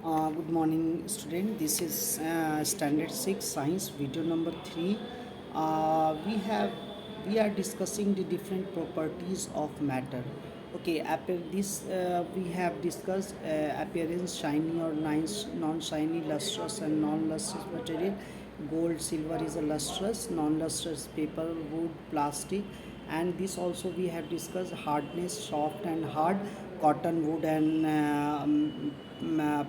Good morning, student. This is Standard 6 Science video number 3. Uh, we have we are discussing the different properties of matter. Okay, we have discussed appearance, shiny or nice, non-shiny, lustrous and non-lustrous material. Gold, silver is a lustrous, non-lustrous paper, wood, plastic, and this also we have discussed hardness, soft and hard, cotton, wood and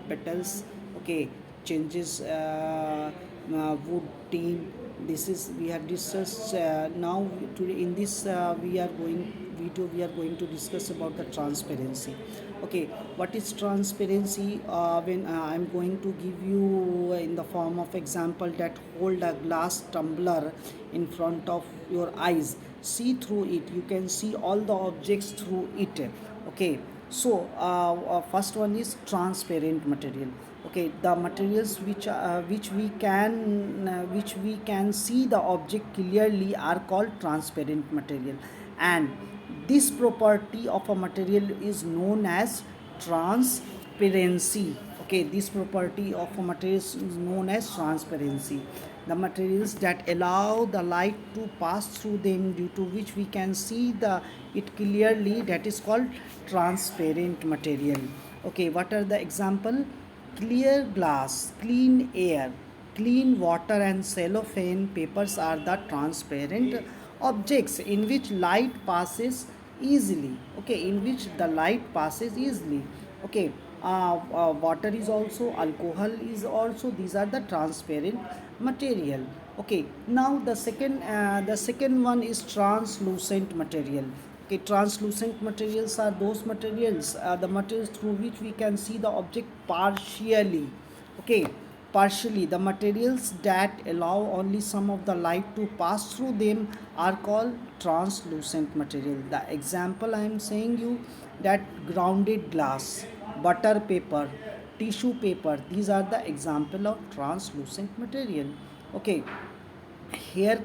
petals. Okay, changes, wood, tin. This is we have discussed. Now today in this we are going to discuss about the transparency. Okay, what is transparency? When I'm going to give you in the form of example, that hold a glass tumbler in front of your eyes, see through it, you can see all the objects through it. Okay, so first one is transparent material. Okay, the materials which we can see the object clearly are called transparent material, and this property of a material is known as transparency. Okay, this property of a material is known as transparency. The materials that allow the light to pass through them, due to which we can see it clearly, that is called transparent material. Okay, what are the example? Clear glass, clean air, clean water and cellophane papers are the transparent objects in which light passes easily. Okay, in which the light passes easily. Okay, water is also, alcohol is also, these are the transparent material. Okay, now the second one is translucent material. Okay, translucent materials are those materials, the materials through which we can see the object partially. Okay, partially, the materials that allow only some of the light to pass through them are called translucent material. The example I am saying you, that grounded glass, butter paper, tissue paper, these are the example of translucent material. Okay, here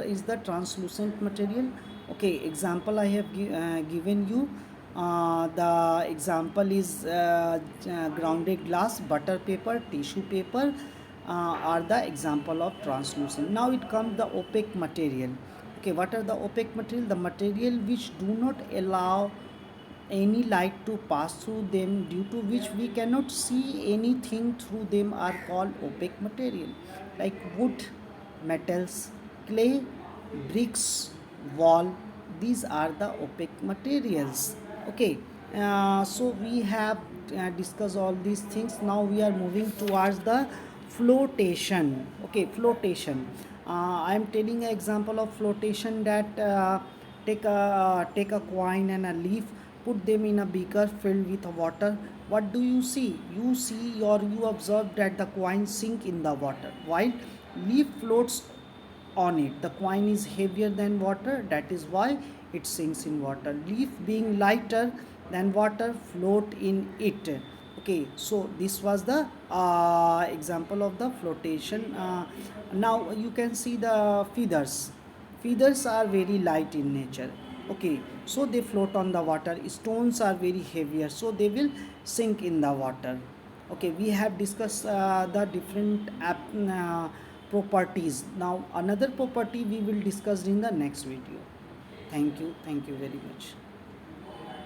is the translucent material. Okay, example I have given you. The example is grounded glass, butter paper, tissue paper, are the example of translucent. Now it comes the opaque material. Okay, what are the opaque material? The material which do not allow any light to pass through them, due to which we cannot see anything through them, are called opaque material, like wood, metals, clay, bricks, wall. These are the opaque materials. Okay, so we have discussed all these things. Now we are moving towards the flotation. Okay, flotation. I am telling an example of flotation, that take a coin and a leaf, put them in a beaker filled with water. What do you see? You see, or you observe that the coin sink in the water, while leaf floats on it. The coin is heavier than water, that is why it sinks in water. Leaf being lighter than water, float in it. Okay, so this was the example of the flotation. Now you can see the feathers. Feathers are very light in nature. Okay, so they float on the water. Stones are very heavier, so they will sink in the water. Okay, we have discussed the different properties. Now another property we will discuss in the next video. Thank you very much.